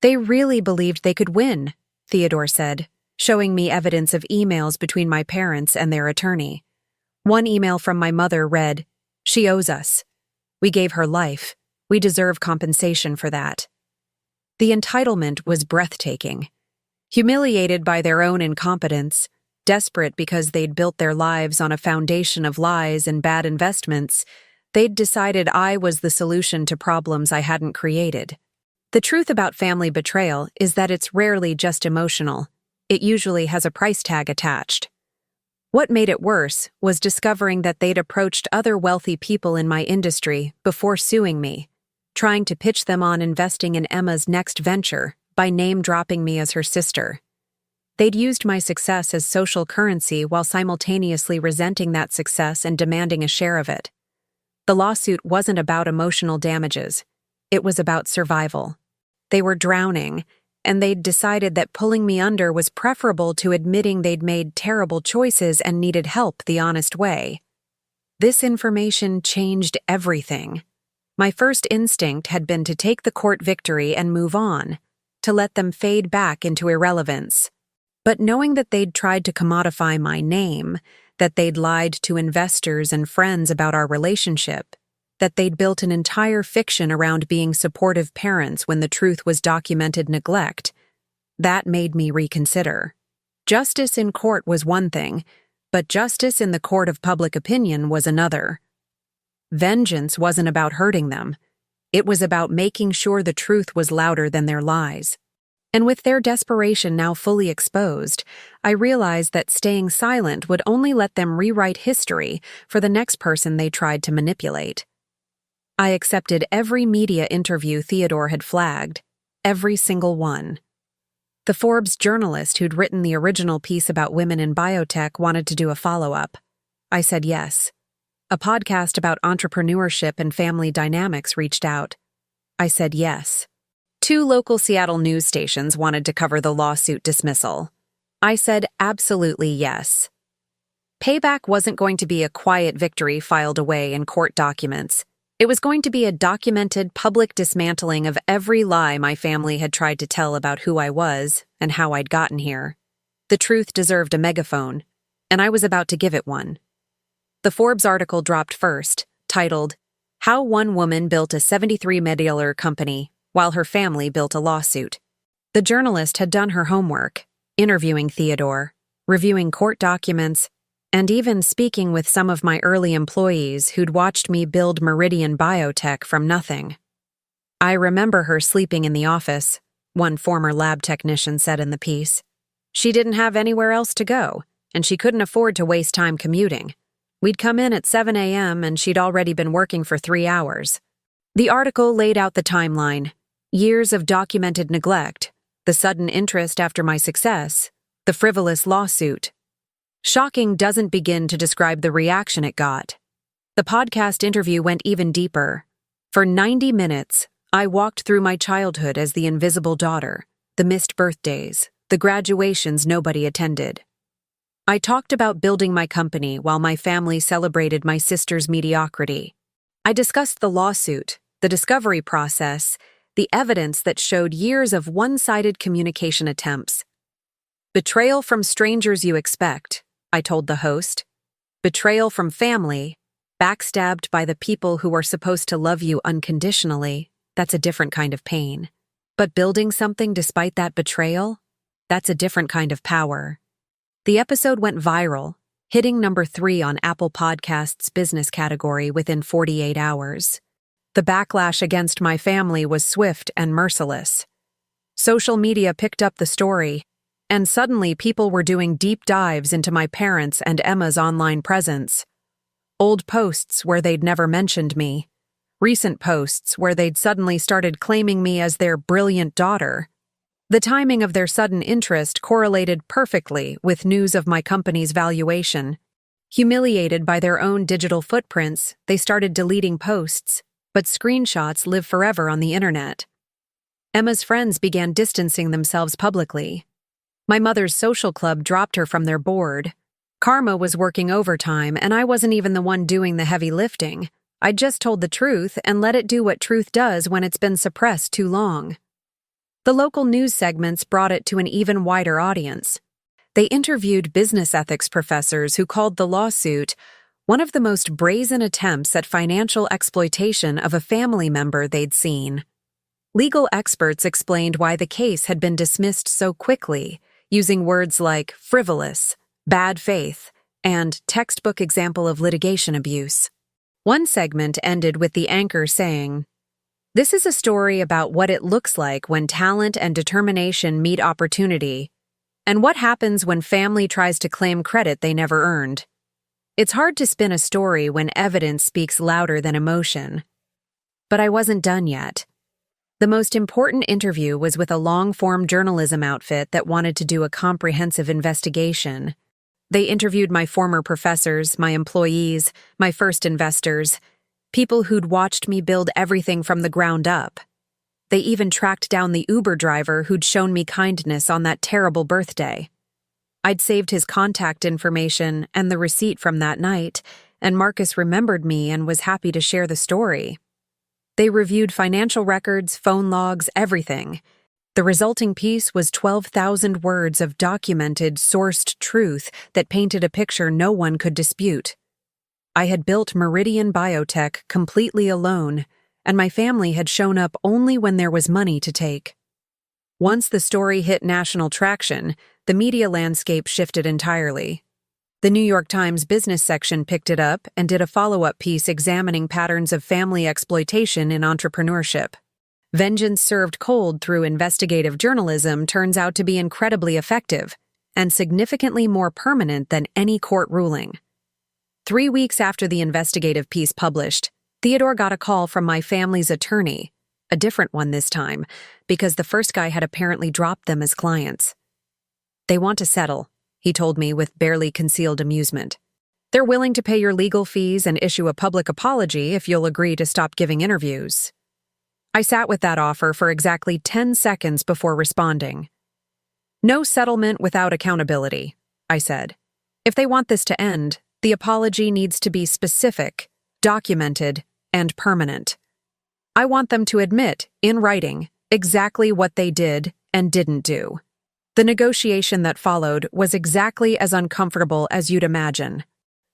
They really believed they could win, Theodore said, showing me evidence of emails between my parents and their attorney. One email from my mother read, "She owes us. We gave her life. We deserve compensation for that." The entitlement was breathtaking. Humiliated by their own incompetence, desperate because they'd built their lives on a foundation of lies and bad investments, they'd decided I was the solution to problems I hadn't created. The truth about family betrayal is that it's rarely just emotional. It usually has a price tag attached. What made it worse was discovering that they'd approached other wealthy people in my industry before suing me, trying to pitch them on investing in Emma's next venture by name-dropping me as her sister. They'd used my success as social currency while simultaneously resenting that success and demanding a share of it. The lawsuit wasn't about emotional damages. It was about survival. They were drowning, and they'd decided that pulling me under was preferable to admitting they'd made terrible choices and needed help the honest way. This information changed everything. My first instinct had been to take the court victory and move on, to let them fade back into irrelevance. But knowing that they'd tried to commodify my name, that they'd lied to investors and friends about our relationship, that they'd built an entire fiction around being supportive parents when the truth was documented neglect, that made me reconsider. Justice in court was one thing, but justice in the court of public opinion was another. Vengeance wasn't about hurting them. It was about making sure the truth was louder than their lies. And with their desperation now fully exposed, I realized that staying silent would only let them rewrite history for the next person they tried to manipulate. I accepted every media interview Theodore had flagged, every single one. The Forbes journalist who'd written the original piece about women in biotech wanted to do a follow-up. I said yes. A podcast about entrepreneurship and family dynamics reached out. I said yes. 2 local Seattle news stations wanted to cover the lawsuit dismissal. I said absolutely yes. Payback wasn't going to be a quiet victory filed away in court documents. It was going to be a documented public dismantling of every lie my family had tried to tell about who I was and how I'd gotten here. The truth deserved a megaphone, and I was about to give it one. The Forbes article dropped first, titled, "How One Woman Built a $73 million Company While Her Family Built a Lawsuit." The journalist had done her homework, interviewing Theodore, reviewing court documents, and even speaking with some of my early employees who'd watched me build Meridian Biotech from nothing. "I remember her sleeping in the office," one former lab technician said in the piece. "She didn't have anywhere else to go, and she couldn't afford to waste time commuting. We'd come in at 7 a.m. and she'd already been working for 3 hours. The article laid out the timeline: years of documented neglect, the sudden interest after my success, the frivolous lawsuit. Shocking doesn't begin to describe the reaction it got. The podcast interview went even deeper. For 90 minutes, I walked through my childhood as the invisible daughter, the missed birthdays, the graduations nobody attended. I talked about building my company while my family celebrated my sister's mediocrity. I discussed the lawsuit, the discovery process, the evidence that showed years of one-sided communication attempts. Betrayal from strangers you expect, I told the host. Betrayal from family, backstabbed by the people who are supposed to love you unconditionally, that's a different kind of pain. But building something despite that betrayal, that's a different kind of power. The episode went viral, hitting number 3 on Apple Podcasts' business category within 48 hours. The backlash against my family was swift and merciless. Social media picked up the story, and suddenly people were doing deep dives into my parents' and Emma's online presence. Old posts where they'd never mentioned me. Recent posts where they'd suddenly started claiming me as their brilliant daughter. The timing of their sudden interest correlated perfectly with news of my company's valuation. Humiliated by their own digital footprints, they started deleting posts, but screenshots live forever on the internet. Emma's friends began distancing themselves publicly. My mother's social club dropped her from their board. Karma was working overtime, and I wasn't even the one doing the heavy lifting. I just told the truth and let it do what truth does when it's been suppressed too long. The local news segments brought it to an even wider audience. They interviewed business ethics professors who called the lawsuit one of the most brazen attempts at financial exploitation of a family member they'd seen. Legal experts explained why the case had been dismissed so quickly, using words like frivolous, bad faith, and textbook example of litigation abuse. One segment ended with the anchor saying, "This is a story about what it looks like when talent and determination meet opportunity, and what happens when family tries to claim credit they never earned. It's hard to spin a story when evidence speaks louder than emotion." But I wasn't done yet. The most important interview was with a long-form journalism outfit that wanted to do a comprehensive investigation. They interviewed my former professors, my employees, my first investors, people who'd watched me build everything from the ground up. They even tracked down the Uber driver who'd shown me kindness on that terrible birthday. I'd saved his contact information and the receipt from that night, and Marcus remembered me and was happy to share the story. They reviewed financial records, phone logs, everything. The resulting piece was 12,000 words of documented, sourced truth that painted a picture no one could dispute. I had built Meridian Biotech completely alone, and my family had shown up only when there was money to take. Once the story hit national traction, the media landscape shifted entirely. The New York Times business section picked it up and did a follow-up piece examining patterns of family exploitation in entrepreneurship. Vengeance served cold through investigative journalism turns out to be incredibly effective and significantly more permanent than any court ruling. 3 weeks after the investigative piece published, Theodore got a call from my family's attorney, a different one this time, because the first guy had apparently dropped them as clients. "They want to settle," he told me with barely concealed amusement. "They're willing to pay your legal fees and issue a public apology if you'll agree to stop giving interviews." I sat with that offer for exactly 10 seconds before responding. "No settlement without accountability," I said. "If they want this to end, the apology needs to be specific, documented, and permanent. I want them to admit, in writing, exactly what they did and didn't do." The negotiation that followed was exactly as uncomfortable as you'd imagine.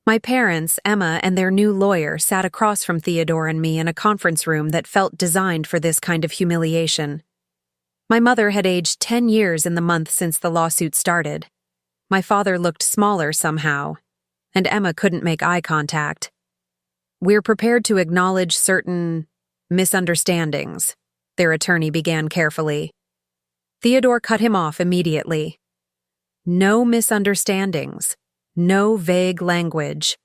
My parents, Emma, and their new lawyer sat across from Theodore and me in a conference room that felt designed for this kind of humiliation. My mother had aged 10 years in the month since the lawsuit started. My father looked smaller somehow, and Emma couldn't make eye contact. "We're prepared to acknowledge certain misunderstandings," their attorney began carefully. Theodore cut him off immediately. "No misunderstandings. No vague language.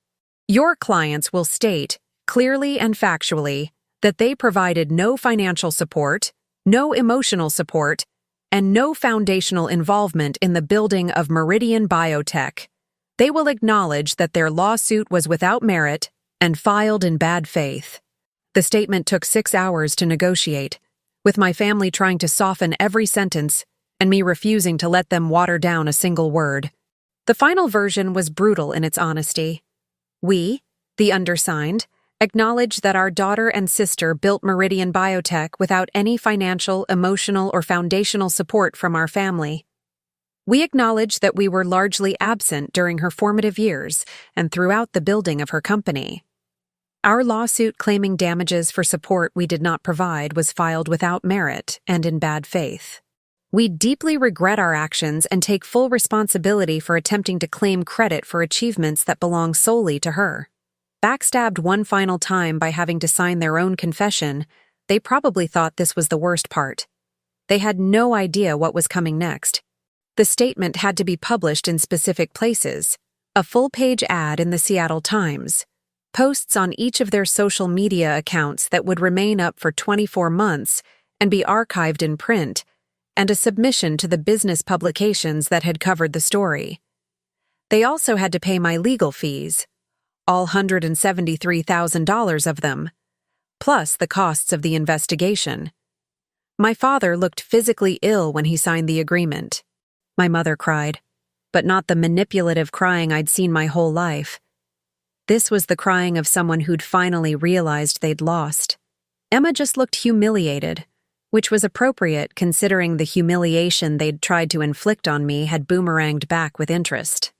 Your clients will state, clearly and factually, that they provided no financial support, no emotional support, and no foundational involvement in the building of Meridian Biotech. They will acknowledge that their lawsuit was without merit and filed in bad faith." The statement took 6 hours to negotiate, with my family trying to soften every sentence and me refusing to let them water down a single word. The final version was brutal in its honesty. We, the undersigned, acknowledge that our daughter and sister built Meridian Biotech without any financial, emotional, or foundational support from our family. We acknowledge that we were largely absent during her formative years and throughout the building of her company. Our lawsuit claiming damages for support we did not provide was filed without merit and in bad faith. We deeply regret our actions and take full responsibility for attempting to claim credit for achievements that belong solely to her. Backstabbed one final time by having to sign their own confession, they probably thought this was the worst part. They had no idea what was coming next. The statement had to be published in specific places: a full-page ad in the Seattle Times, posts on each of their social media accounts that would remain up for 24 months and be archived in print, and a submission to the business publications that had covered the story. They also had to pay my legal fees, all $173,000 of them, plus the costs of the investigation. My father looked physically ill when he signed the agreement. My mother cried, but not the manipulative crying I'd seen my whole life. This was the crying of someone who'd finally realized they'd lost. Emma just looked humiliated, which was appropriate considering the humiliation they'd tried to inflict on me had boomeranged back with interest.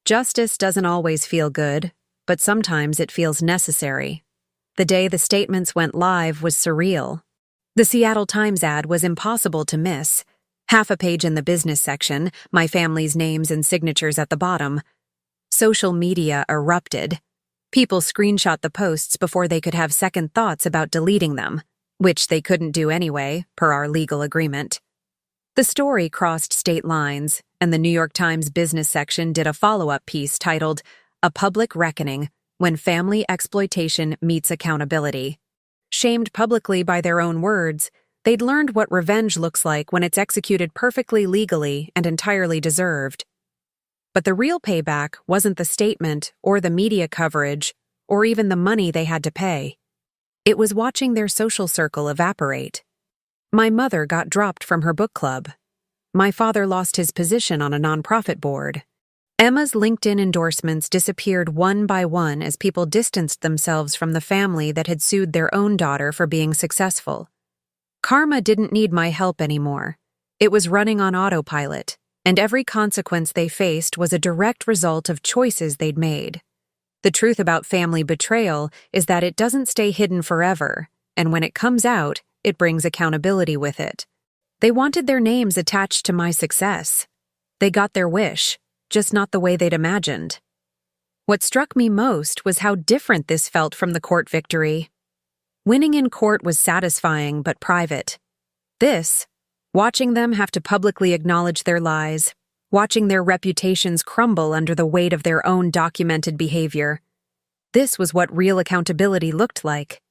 Justice doesn't always feel good, but sometimes it feels necessary. The day the statements went live was surreal. The Seattle Times ad was impossible to miss. Half a page in the business section, my family's names and signatures at the bottom. Social media erupted. People screenshot the posts before they could have second thoughts about deleting them, which they couldn't do anyway, per our legal agreement. The story crossed state lines, and the New York Times business section did a follow-up piece titled, "A Public Reckoning When Family Exploitation Meets Accountability." Shamed publicly by their own words, they'd learned what revenge looks like when it's executed perfectly legally and entirely deserved. But the real payback wasn't the statement or the media coverage or even the money they had to pay. It was watching their social circle evaporate. My mother got dropped from her book club. My father lost his position on a nonprofit board. Emma's LinkedIn endorsements disappeared one by one as people distanced themselves from the family that had sued their own daughter for being successful. Karma didn't need my help anymore. It was running on autopilot, and every consequence they faced was a direct result of choices they'd made. The truth about family betrayal is that it doesn't stay hidden forever, and when it comes out, it brings accountability with it. They wanted their names attached to my success. They got their wish, just not the way they'd imagined. What struck me most was how different this felt from the court victory. Winning in court was satisfying but private. This, watching them have to publicly acknowledge their lies, watching their reputations crumble under the weight of their own documented behavior. This was what real accountability looked like.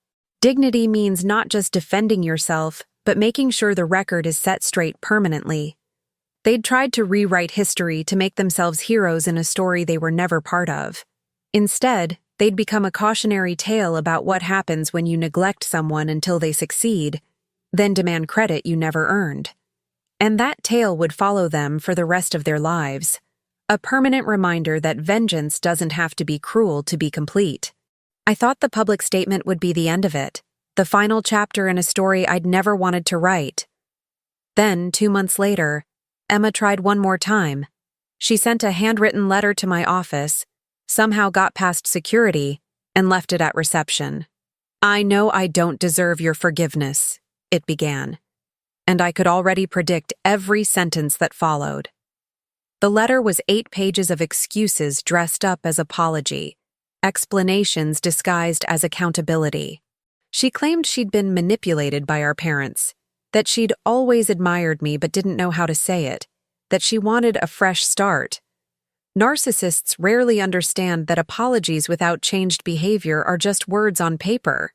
Dignity means not just defending yourself, but making sure the record is set straight permanently. They'd tried to rewrite history to make themselves heroes in a story they were never part of. Instead, they'd become a cautionary tale about what happens when you neglect someone until they succeed, then demand credit you never earned. And that tale would follow them for the rest of their lives, a permanent reminder that vengeance doesn't have to be cruel to be complete. I thought the public statement would be the end of it, the final chapter in a story I'd never wanted to write. Then, 2 months later, Emma tried one more time. She sent a handwritten letter to my office, somehow got past security, and left it at reception. "I know I don't deserve your forgiveness," it began, and I could already predict every sentence that followed. The letter was 8 pages of excuses dressed up as apology, explanations disguised as accountability. She claimed she'd been manipulated by our parents, that she'd always admired me but didn't know how to say it, that she wanted a fresh start. Narcissists rarely understand that apologies without changed behavior are just words on paper.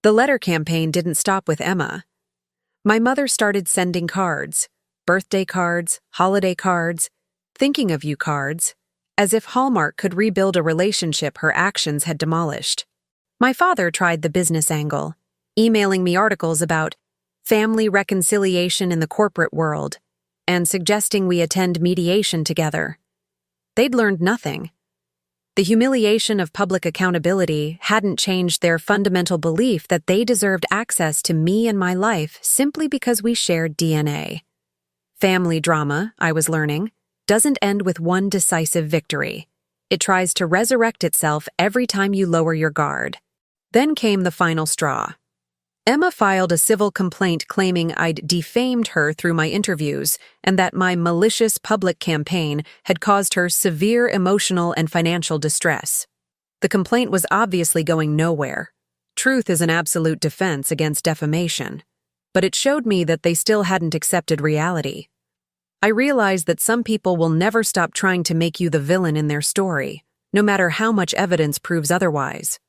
The letter campaign didn't stop with Emma. My mother started sending cards, birthday cards, holiday cards, thinking of you cards, as if Hallmark could rebuild a relationship her actions had demolished. My father tried the business angle, emailing me articles about family reconciliation in the corporate world and suggesting we attend mediation together. They'd learned nothing. The humiliation of public accountability hadn't changed their fundamental belief that they deserved access to me and my life simply because we shared DNA. Family drama, I was learning, doesn't end with one decisive victory. It tries to resurrect itself every time you lower your guard. Then came the final straw. Emma filed a civil complaint claiming I'd defamed her through my interviews and that my malicious public campaign had caused her severe emotional and financial distress. The complaint was obviously going nowhere. Truth is an absolute defense against defamation. But it showed me that they still hadn't accepted reality. I realized that some people will never stop trying to make you the villain in their story, no matter how much evidence proves otherwise.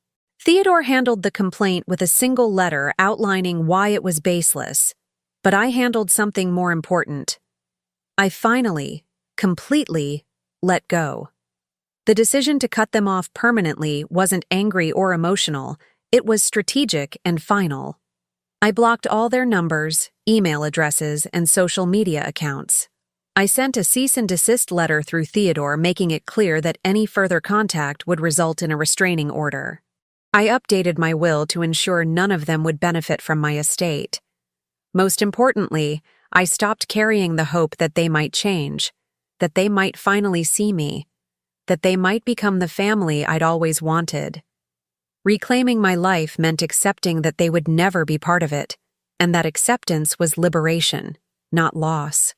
Theodore handled the complaint with a single letter outlining why it was baseless, but I handled something more important. I finally, completely, let go. The decision to cut them off permanently wasn't angry or emotional, it was strategic and final. I blocked all their numbers, email addresses, and social media accounts. I sent a cease and desist letter through Theodore making it clear that any further contact would result in a restraining order. I updated my will to ensure none of them would benefit from my estate. Most importantly, I stopped carrying the hope that they might change, that they might finally see me, that they might become the family I'd always wanted. Reclaiming my life meant accepting that they would never be part of it, and that acceptance was liberation, not loss.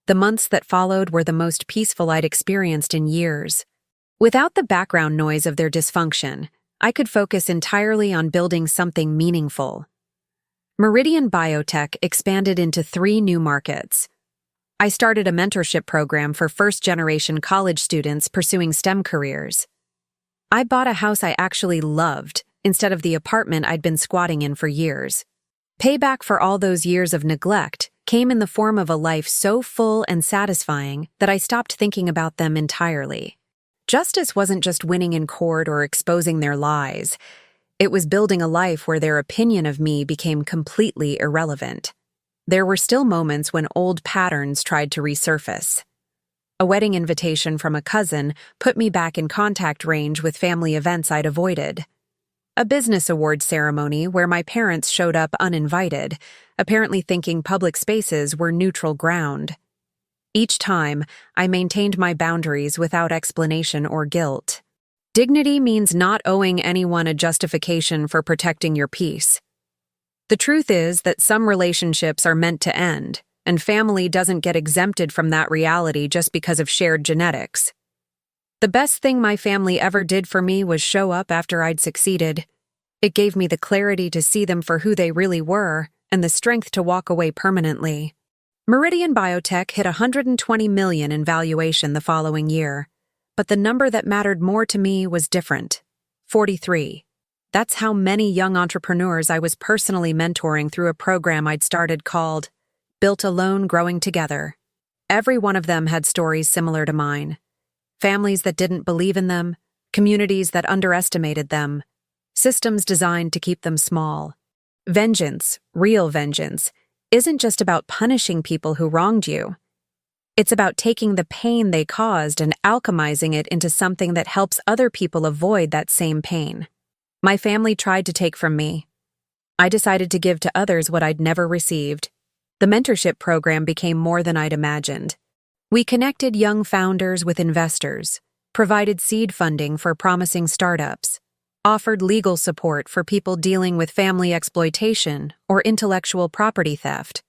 The months that followed were the most peaceful I'd experienced in years. Without the background noise of their dysfunction, I could focus entirely on building something meaningful. Meridian Biotech expanded into 3 new markets. I started a mentorship program for first-generation college students pursuing STEM careers. I bought a house I actually loved instead of the apartment I'd been squatting in for years. Payback for all those years of neglect came in the form of a life so full and satisfying that I stopped thinking about them entirely. Justice wasn't just winning in court or exposing their lies. It was building a life where their opinion of me became completely irrelevant. There were still moments when old patterns tried to resurface. A wedding invitation from a cousin put me back in contact range with family events I'd avoided. A business award ceremony where my parents showed up uninvited, apparently thinking public spaces were neutral ground. Each time, I maintained my boundaries without explanation or guilt. Dignity means not owing anyone a justification for protecting your peace. The truth is that some relationships are meant to end, and family doesn't get exempted from that reality just because of shared genetics. The best thing my family ever did for me was show up after I'd succeeded. It gave me the clarity to see them for who they really were, and the strength to walk away permanently. Meridian Biotech hit $120 million in valuation the following year, but the number that mattered more to me was different: 43. That's how many young entrepreneurs I was personally mentoring through a program I'd started called Built Alone Growing Together. Every one of them had stories similar to mine. Families that didn't believe in them, communities that underestimated them, systems designed to keep them small. Vengeance, real vengeance, isn't just about punishing people who wronged you. It's about taking the pain they caused and alchemizing it into something that helps other people avoid that same pain. My family tried to take from me. I decided to give to others what I'd never received: The mentorship program became more than I'd imagined. We connected young founders with investors, provided seed funding for promising startups, offered legal support for people dealing with family exploitation or intellectual property theft.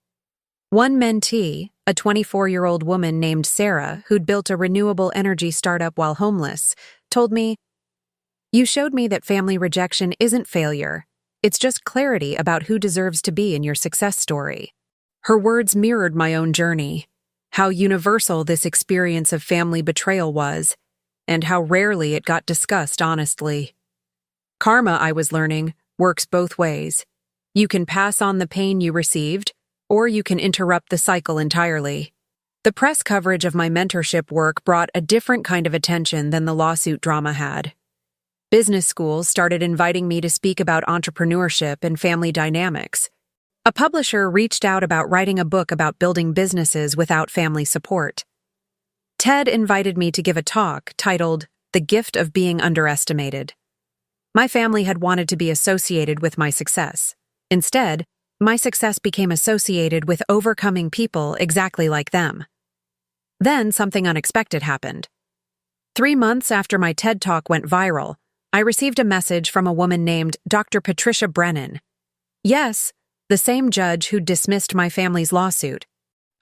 One mentee, a 24-year-old woman named Sarah who'd built a renewable energy startup while homeless, told me, "You showed me that family rejection isn't failure. It's just clarity about who deserves to be in your success story." Her words mirrored my own journey, how universal this experience of family betrayal was, and how rarely it got discussed honestly. Karma, I was learning, works both ways. You can pass on the pain you received, or you can interrupt the cycle entirely. The press coverage of my mentorship work brought a different kind of attention than the lawsuit drama had. Business schools started inviting me to speak about entrepreneurship and family dynamics. A publisher reached out about writing a book about building businesses without family support. TED invited me to give a talk titled "The Gift of Being Underestimated." My family had wanted to be associated with my success. Instead, my success became associated with overcoming people exactly like them. Then something unexpected happened. 3 months after my TED Talk went viral, I received a message from a woman named Dr. Patricia Brennan. Yes, the same judge who dismissed my family's lawsuit.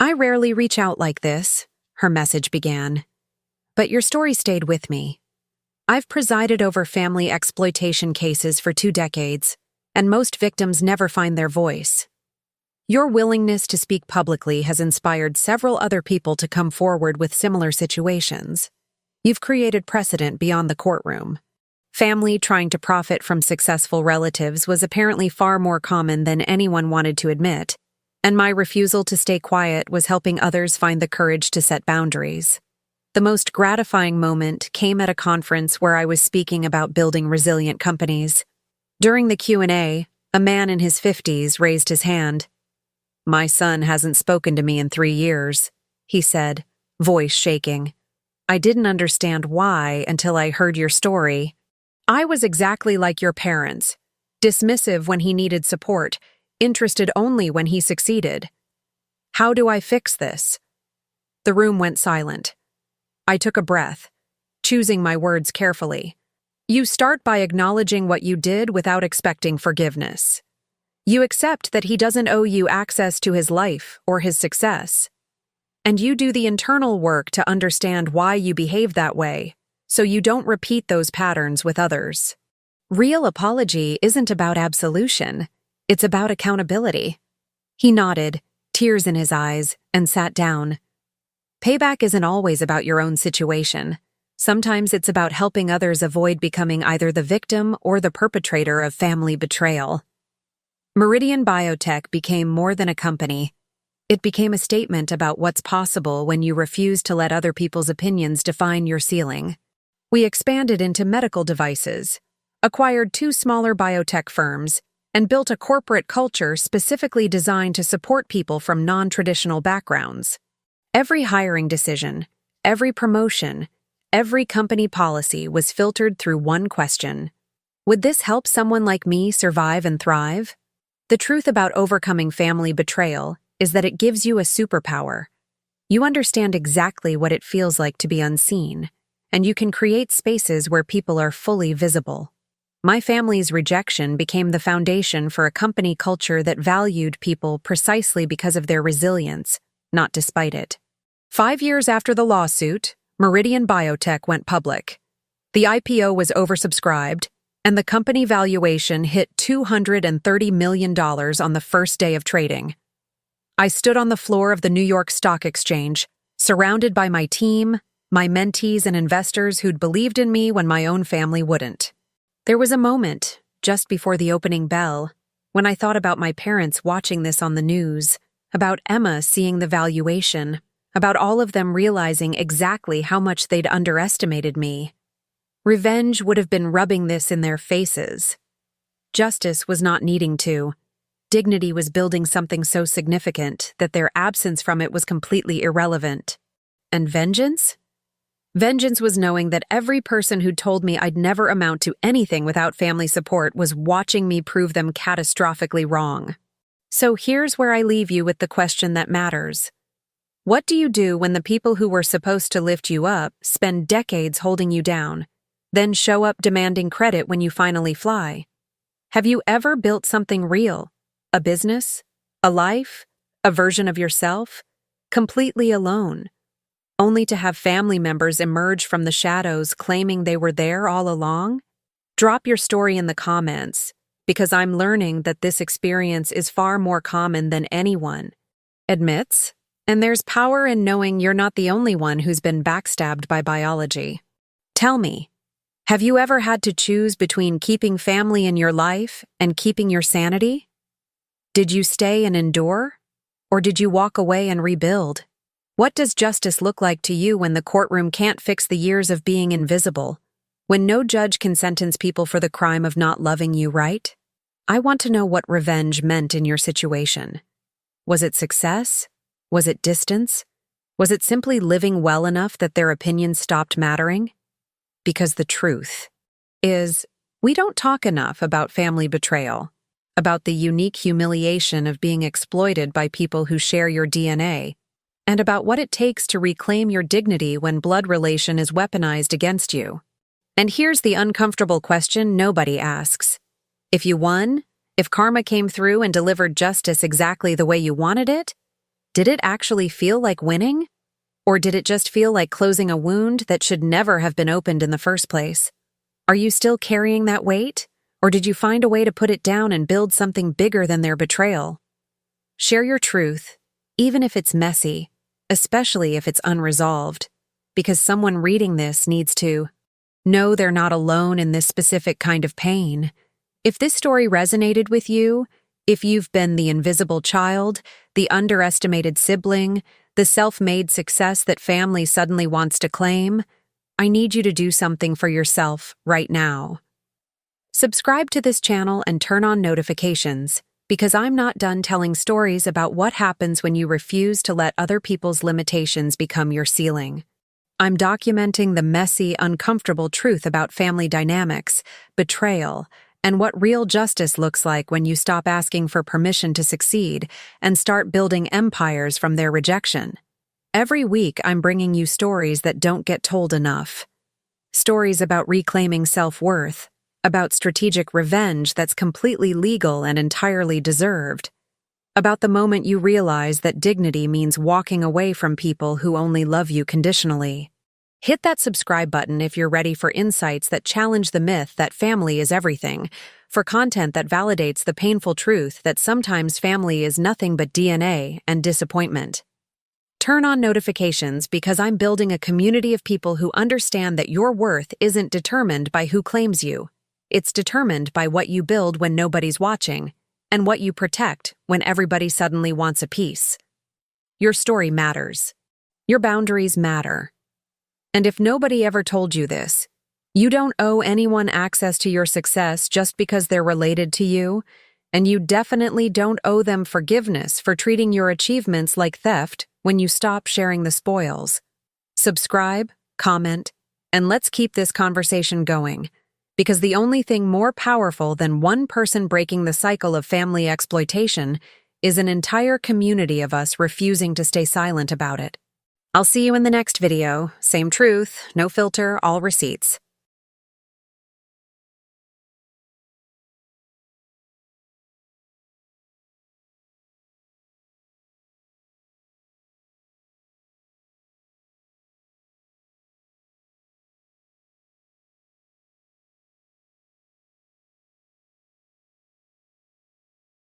"I rarely reach out like this," her message began. "But your story stayed with me. I've presided over family exploitation cases for 2 decades, and most victims never find their voice. Your willingness to speak publicly has inspired several other people to come forward with similar situations. You've created precedent beyond the courtroom." Family trying to profit from successful relatives was apparently far more common than anyone wanted to admit, and my refusal to stay quiet was helping others find the courage to set boundaries. The most gratifying moment came at a conference where I was speaking about building resilient companies. During the Q&A, a man in his 50s raised his hand. "My son hasn't spoken to me in 3 years," he said, voice shaking. "I didn't understand why until I heard your story. I was exactly like your parents, dismissive when he needed support, interested only when he succeeded. How do I fix this?" The room went silent. I took a breath, choosing my words carefully. "You start by acknowledging what you did without expecting forgiveness. You accept that he doesn't owe you access to his life or his success. And you do the internal work to understand why you behave that way, so you don't repeat those patterns with others. Real apology isn't about absolution, it's about accountability." He nodded, tears in his eyes, and sat down. Payback isn't always about your own situation. Sometimes it's about helping others avoid becoming either the victim or the perpetrator of family betrayal. Meridian Biotech became more than a company. It became a statement about what's possible when you refuse to let other people's opinions define your ceiling. We expanded into medical devices, acquired 2 smaller biotech firms, and built a corporate culture specifically designed to support people from non-traditional backgrounds. Every hiring decision, every promotion, every company policy was filtered through one question: would this help someone like me survive and thrive? The truth about overcoming family betrayal is that it gives you a superpower. You understand exactly what it feels like to be unseen, and you can create spaces where people are fully visible. My family's rejection became the foundation for a company culture that valued people precisely because of their resilience, not despite it. 5 years after the lawsuit, Meridian Biotech went public. The IPO was oversubscribed, and the company valuation hit $230 million on the first day of trading. I stood on the floor of the New York Stock Exchange, surrounded by my team, my mentees and investors who'd believed in me when my own family wouldn't. There was a moment, just before the opening bell, when I thought about my parents watching this on the news, about Emma seeing the valuation, about all of them realizing exactly how much they'd underestimated me. Revenge would have been rubbing this in their faces. Justice was not needing to. Dignity was building something so significant that their absence from it was completely irrelevant. And vengeance? Vengeance was knowing that every person who'd told me I'd never amount to anything without family support was watching me prove them catastrophically wrong. So here's where I leave you with the question that matters. What do you do when the people who were supposed to lift you up spend decades holding you down, then show up demanding credit when you finally fly? Have you ever built something real? A business? A life? A version of yourself? Completely alone? Only to have family members emerge from the shadows claiming they were there all along? Drop your story in the comments, because I'm learning that this experience is far more common than anyone admits. And there's power in knowing you're not the only one who's been backstabbed by biology. Tell me, have you ever had to choose between keeping family in your life and keeping your sanity? Did you stay and endure? Or did you walk away and rebuild? What does justice look like to you when the courtroom can't fix the years of being invisible? When no judge can sentence people for the crime of not loving you right? I want to know what revenge meant in your situation. Was it success? Was it distance? Was it simply living well enough that their opinions stopped mattering? Because the truth is, we don't talk enough about family betrayal, about the unique humiliation of being exploited by people who share your DNA, and about what it takes to reclaim your dignity when blood relation is weaponized against you. And here's the uncomfortable question nobody asks. If you won, if karma came through and delivered justice exactly the way you wanted it, did it actually feel like winning? Or did it just feel like closing a wound that should never have been opened in the first place? Are you still carrying that weight? Or did you find a way to put it down and build something bigger than their betrayal? Share your truth, even if it's messy, especially if it's unresolved, because someone reading this needs to know they're not alone in this specific kind of pain. If this story resonated with you, if you've been the invisible child, the underestimated sibling, the self-made success that family suddenly wants to claim, I need you to do something for yourself right now. Subscribe to this channel and turn on notifications, because I'm not done telling stories about what happens when you refuse to let other people's limitations become your ceiling. I'm documenting the messy, uncomfortable truth about family dynamics, betrayal, and what real justice looks like when you stop asking for permission to succeed and start building empires from their rejection. Every week, I'm bringing you stories that don't get told enough. Stories about reclaiming self-worth, about strategic revenge that's completely legal and entirely deserved, about the moment you realize that dignity means walking away from people who only love you conditionally. Hit that subscribe button if you're ready for insights that challenge the myth that family is everything, for content that validates the painful truth that sometimes family is nothing but DNA and disappointment. Turn on notifications because I'm building a community of people who understand that your worth isn't determined by who claims you. It's determined by what you build when nobody's watching, and what you protect when everybody suddenly wants a piece. Your story matters. Your boundaries matter. And if nobody ever told you this, you don't owe anyone access to your success just because they're related to you, and you definitely don't owe them forgiveness for treating your achievements like theft when you stop sharing the spoils. Subscribe, comment, and let's keep this conversation going, because the only thing more powerful than one person breaking the cycle of family exploitation is an entire community of us refusing to stay silent about it. I'll see you in the next video. Same truth, no filter, all receipts.